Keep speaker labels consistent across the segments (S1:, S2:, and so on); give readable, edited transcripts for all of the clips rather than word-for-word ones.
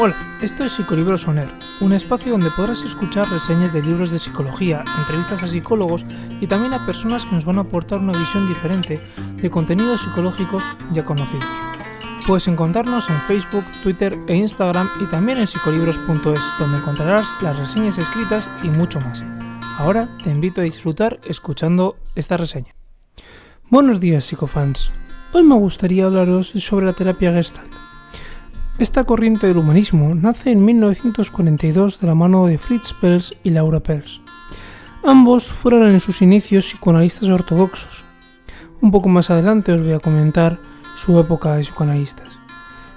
S1: Hola, esto es Psicolibros On Air, un espacio donde podrás escuchar reseñas de libros de psicología, entrevistas a psicólogos y también a personas que nos van a aportar una visión diferente de contenidos psicológicos ya conocidos. Puedes encontrarnos en Facebook, Twitter e Instagram y también en psicolibros.es, donde encontrarás las reseñas escritas y mucho más. Ahora te invito a disfrutar escuchando esta reseña. Buenos días, psicofans. Hoy me gustaría hablaros sobre la terapia Gestalt. Esta corriente del humanismo nace en 1942 de la mano de Fritz Perls y Laura Perls. Ambos fueron en sus inicios psicoanalistas ortodoxos. Un poco más adelante os voy a comentar su época de psicoanalistas.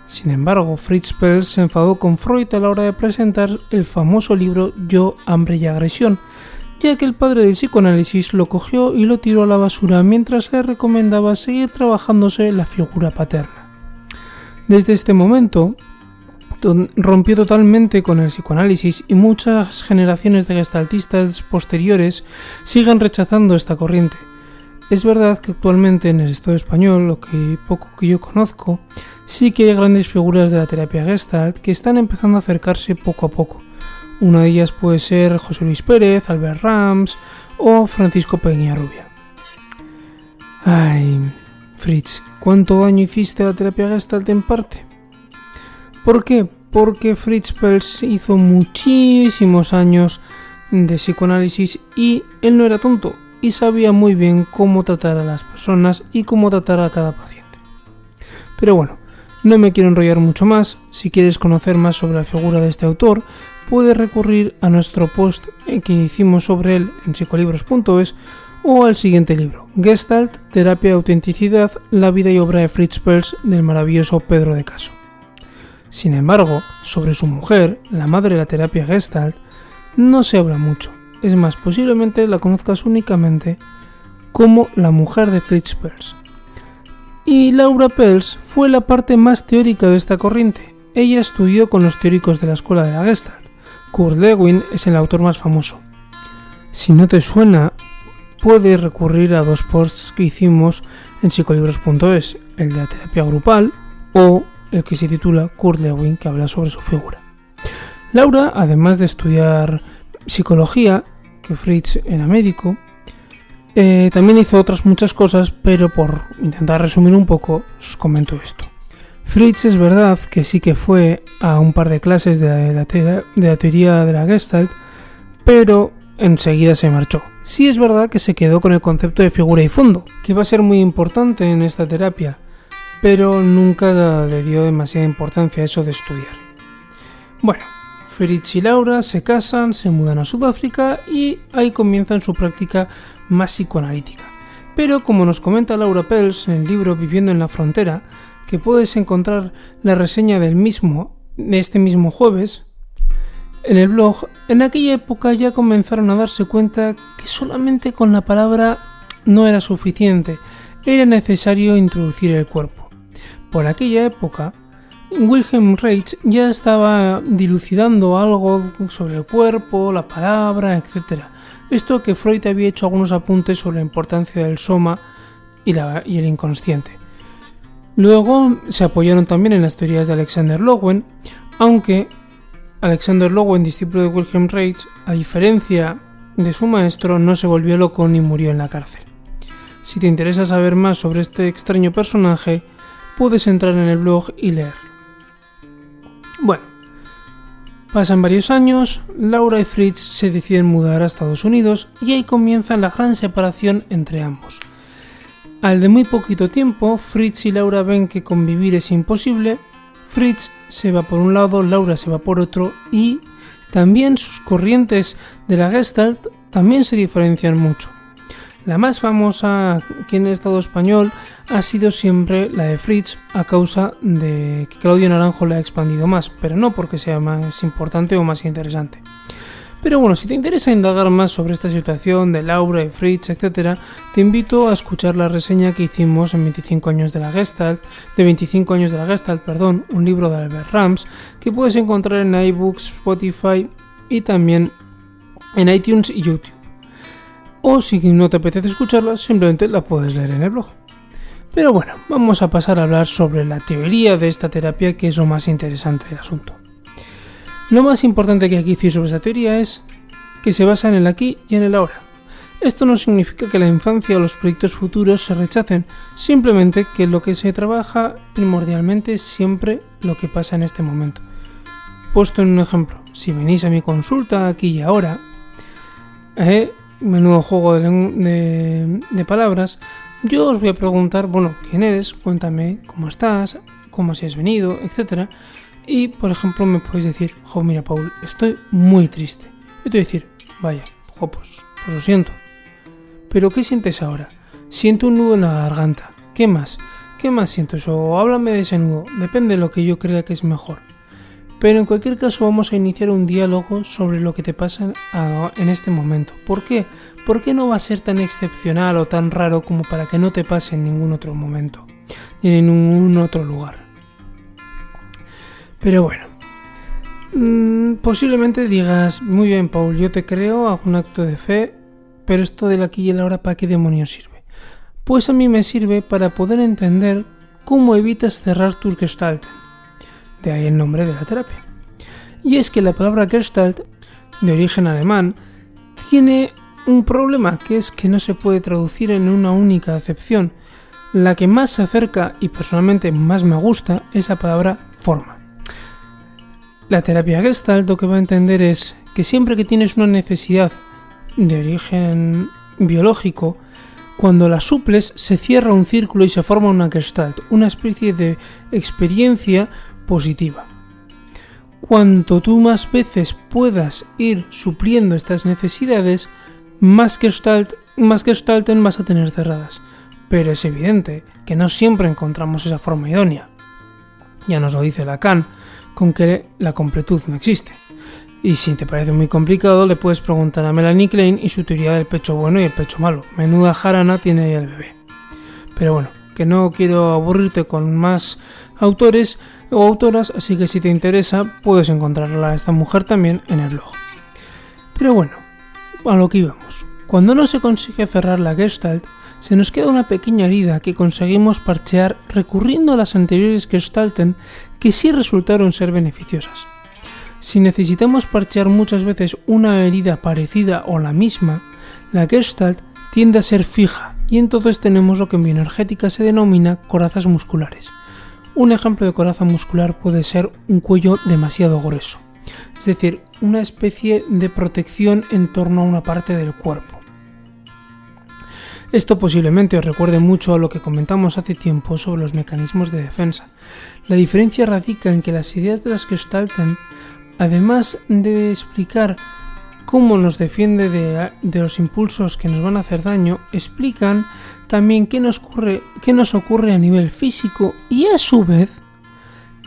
S1: Sin embargo, Fritz Perls se enfadó con Freud a la hora de presentar el famoso libro Yo, hambre y agresión, ya que el padre del psicoanálisis lo cogió y lo tiró a la basura mientras le recomendaba seguir trabajándose la figura paterna. Desde este momento, rompió totalmente con el psicoanálisis y muchas generaciones de gestaltistas posteriores siguen rechazando esta corriente. Es verdad que actualmente en el Estado español, lo que poco que yo conozco, sí que hay grandes figuras de la terapia Gestalt que están empezando a acercarse poco a poco. Una de ellas puede ser José Luis Pérez, Albert Rams o Francisco Peñarrubia. Ay, Fritz, ¿cuánto daño hiciste a la terapia Gestalt en parte? ¿Por qué? Porque Fritz Perls hizo muchísimos años de psicoanálisis y él no era tonto y sabía muy bien cómo tratar a las personas y cómo tratar a cada paciente. Pero bueno, no me quiero enrollar mucho más. Si quieres conocer más sobre la figura de este autor, puedes recurrir a nuestro post que hicimos sobre él en psicolibros.es o al siguiente libro, Gestalt, Terapia de Autenticidad, la vida y obra de Fritz Perls del maravilloso Pedro de Caso. Sin embargo, sobre su mujer, la madre de la terapia Gestalt, no se habla mucho. Es más, posiblemente la conozcas únicamente como la mujer de Fritz Perls. Y Laura Perls fue la parte más teórica de esta corriente. Ella estudió con los teóricos de la escuela de la Gestalt. Kurt Lewin es el autor más famoso. Si no te suena, puedes recurrir a dos posts que hicimos en psicolibros.es, el de la terapia grupal o el que se titula Kurt Lewin, que habla sobre su figura. Laura, además de estudiar psicología, que Fritz era médico, también hizo otras muchas cosas, pero por intentar resumir un poco, os comento esto. Fritz es verdad que sí que fue a un par de clases de la teoría de la Gestalt, pero enseguida se marchó. Sí es verdad que se quedó con el concepto de figura y fondo, que va a ser muy importante en esta terapia, pero nunca le dio demasiada importancia a eso de estudiar. Bueno, Fritz y Laura se casan, se mudan a Sudáfrica y ahí comienzan su práctica más psicoanalítica. Pero como nos comenta Laura Perls en el libro Viviendo en la Frontera, que puedes encontrar la reseña de este mismo jueves, en el blog, en aquella época ya comenzaron a darse cuenta que solamente con la palabra no era suficiente, era necesario introducir el cuerpo. Por aquella época, Wilhelm Reich ya estaba dilucidando algo sobre el cuerpo, la palabra, etc. Esto que Freud había hecho algunos apuntes sobre la importancia del soma y el inconsciente. Luego se apoyaron también en las teorías de Alexander Lowen, aunque Alexander Lowen, discípulo de Wilhelm Reich, a diferencia de su maestro, no se volvió loco ni murió en la cárcel. Si te interesa saber más sobre este extraño personaje, puedes entrar en el blog y leer. Bueno, pasan varios años, Laura y Fritz se deciden mudar a Estados Unidos y ahí comienza la gran separación entre ambos. Al de muy poquito tiempo, Fritz y Laura ven que convivir es imposible. Fritz se va por un lado, Laura se va por otro y también sus corrientes de la Gestalt también se diferencian mucho. La más famosa aquí en el Estado español ha sido siempre la de Fritz a causa de que Claudio Naranjo la ha expandido más, pero no porque sea más importante o más interesante. Pero bueno, si te interesa indagar más sobre esta situación de Laura y Fritz, etc., te invito a escuchar la reseña que hicimos en 25 años de la Gestalt, un libro de Albert Rams, que puedes encontrar en iBooks, Spotify y también en iTunes y YouTube. O si no te apetece escucharla, simplemente la puedes leer en el blog. Pero bueno, vamos a pasar a hablar sobre la teoría de esta terapia, que es lo más interesante del asunto. Lo más importante que hay que decir sobre esta teoría es que se basa en el aquí y en el ahora. Esto no significa que la infancia o los proyectos futuros se rechacen, simplemente que lo que se trabaja primordialmente es siempre lo que pasa en este momento. Puesto en un ejemplo, si venís a mi consulta aquí y ahora, menudo juego de palabras, yo os voy a preguntar, bueno, ¿quién eres? Cuéntame cómo estás, cómo si has venido, etc. Y, por ejemplo, me podéis decir, mira, Paul, estoy muy triste. Yo te voy a decir, vaya, pues lo siento. ¿Pero qué sientes ahora? Siento un nudo en la garganta. ¿Qué más? ¿Qué más sientes? O háblame de ese nudo. Depende de lo que yo crea que es mejor. Pero en cualquier caso vamos a iniciar un diálogo sobre lo que te pasa en este momento. ¿Por qué? ¿Por qué no va a ser tan excepcional o tan raro como para que no te pase en ningún otro momento? Ni en ningún otro lugar. Pero bueno. Posiblemente digas, muy bien, Paul, yo te creo, hago un acto de fe, pero esto del aquí y el ahora, ¿para qué demonios sirve? Pues a mí me sirve para poder entender cómo evitas cerrar tus Gestalten. De ahí el nombre de la terapia. Y es que la palabra Gestalt, de origen alemán, tiene un problema, que es que no se puede traducir en una única acepción. La que más se acerca y personalmente más me gusta es la palabra forma. La terapia Gestalt lo que va a entender es que siempre que tienes una necesidad de origen biológico, cuando la suples se cierra un círculo y se forma una Gestalt, una especie de experiencia positiva. Cuanto tú más veces puedas ir supliendo estas necesidades, más Gestalten vas a tener cerradas. Pero es evidente que no siempre encontramos esa forma idónea. Ya nos lo dice Lacan, con que la completud no existe. Y si te parece muy complicado, le puedes preguntar a Melanie Klein y su teoría del pecho bueno y el pecho malo. Menuda jarana tiene ahí el bebé. Pero bueno, que no quiero aburrirte con más autores o autoras, así que si te interesa, puedes encontrarla a esta mujer también en el blog. Pero bueno, a lo que íbamos. Cuando no se consigue cerrar la Gestalt, se nos queda una pequeña herida que conseguimos parchear recurriendo a las anteriores Gestalten que sí resultaron ser beneficiosas. Si necesitamos parchear muchas veces una herida parecida o la misma, la Gestalt tiende a ser fija y entonces tenemos lo que en bioenergética se denomina corazas musculares. Un ejemplo de coraza muscular puede ser un cuello demasiado grueso, es decir, una especie de protección en torno a una parte del cuerpo. Esto posiblemente os recuerde mucho a lo que comentamos hace tiempo sobre los mecanismos de defensa. La diferencia radica en que las ideas de las Gestalten, además de explicar cómo nos defiende de los impulsos que nos van a hacer daño, explican también qué nos ocurre a nivel físico y a su vez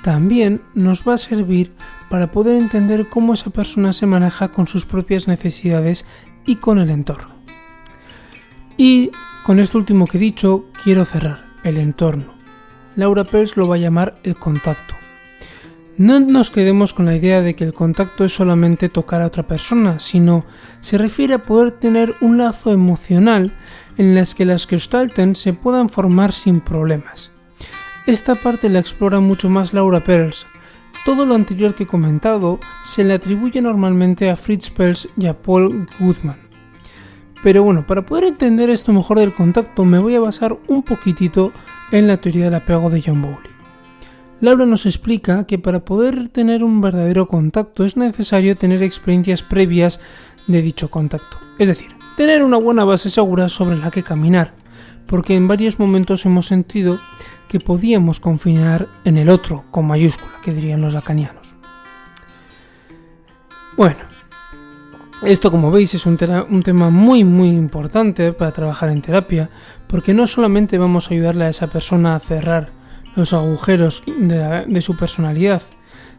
S1: también nos va a servir para poder entender cómo esa persona se maneja con sus propias necesidades y con el entorno. Y con esto último que he dicho, quiero cerrar, el entorno. Laura Pels lo va a llamar el contacto. No nos quedemos con la idea de que el contacto es solamente tocar a otra persona, sino se refiere a poder tener un lazo emocional en las que las Gestalten se puedan formar sin problemas. Esta parte la explora mucho más Laura Pels. Todo lo anterior que he comentado se le atribuye normalmente a Fritz Pels y a Paul Goodman. Pero bueno, para poder entender esto mejor del contacto me voy a basar un poquitito en la teoría del apego de John Bowlby. Laura nos explica que para poder tener un verdadero contacto es necesario tener experiencias previas de dicho contacto, es decir, tener una buena base segura sobre la que caminar, porque en varios momentos hemos sentido que podíamos confiar en el otro, con mayúscula, que dirían los lacanianos. Bueno, esto, como veis, es un tema muy importante para trabajar en terapia, porque no solamente vamos a ayudarle a esa persona a cerrar los agujeros de su personalidad,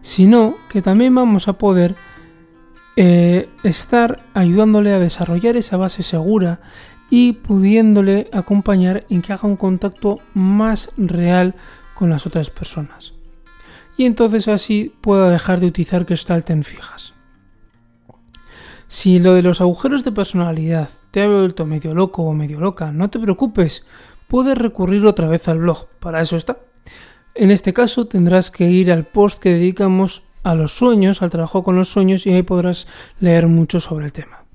S1: sino que también vamos a poder estar ayudándole a desarrollar esa base segura y pudiéndole acompañar en que haga un contacto más real con las otras personas. Y entonces así pueda dejar de utilizar Gestalten fijas. Si lo de los agujeros de personalidad te ha vuelto medio loco o medio loca, no te preocupes, puedes recurrir otra vez al blog, para eso está. En este caso tendrás que ir al post que dedicamos a los sueños, al trabajo con los sueños, y ahí podrás leer mucho sobre el tema.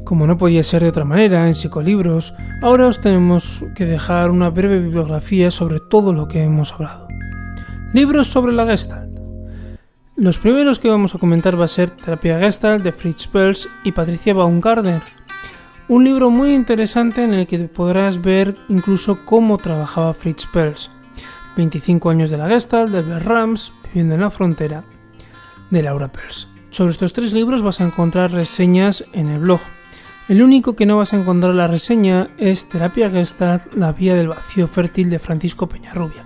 S1: Como no podía ser de otra manera, en Psicolibros, ahora os tenemos que dejar una breve bibliografía sobre todo lo que hemos hablado. Libros sobre la Gestalt. Los primeros que vamos a comentar va a ser Terapia Gestalt de Fritz Perls y Patricia Baumgartner. Un libro muy interesante en el que podrás ver incluso cómo trabajaba Fritz Perls. 25 años de la Gestalt, de Albert Rams, Viviendo en la frontera, de Laura Perls. Sobre estos 3 libros vas a encontrar reseñas en el blog. El único que no vas a encontrar la reseña es Terapia Gestalt, la vía del vacío fértil de Francisco Peñarrubia.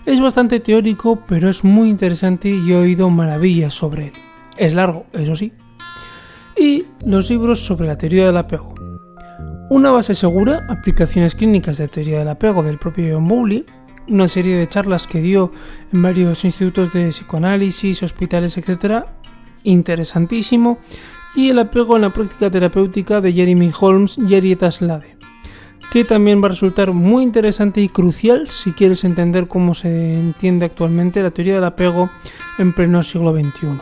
S1: Es bastante teórico, pero es muy interesante y he oído maravillas sobre él. Es largo, eso sí. Y los libros sobre la teoría del apego. Una base segura, aplicaciones clínicas de teoría del apego del propio John Bowlby, una serie de charlas que dio en varios institutos de psicoanálisis, hospitales, etc. Interesantísimo. Y el apego en la práctica terapéutica de Jeremy Holmes y Henrietta Slade, que también va a resultar muy interesante y crucial si quieres entender cómo se entiende actualmente la teoría del apego en pleno siglo XXI.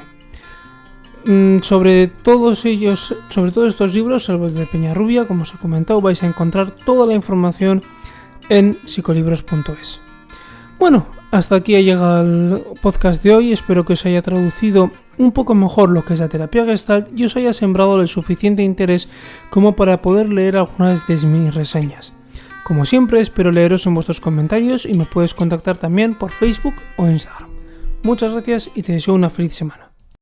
S1: Sobre todos estos libros, salvo el de Peñarrubia, como os he comentado, vais a encontrar toda la información en psicolibros.es. Bueno, hasta aquí ha llegado el podcast de hoy. Espero que os haya traducido un poco mejor lo que es la terapia Gestalt y os haya sembrado el suficiente interés como para poder leer algunas de mis reseñas. Como siempre, espero leeros en vuestros comentarios y me puedes contactar también por Facebook o Instagram. Muchas gracias y te deseo una feliz semana.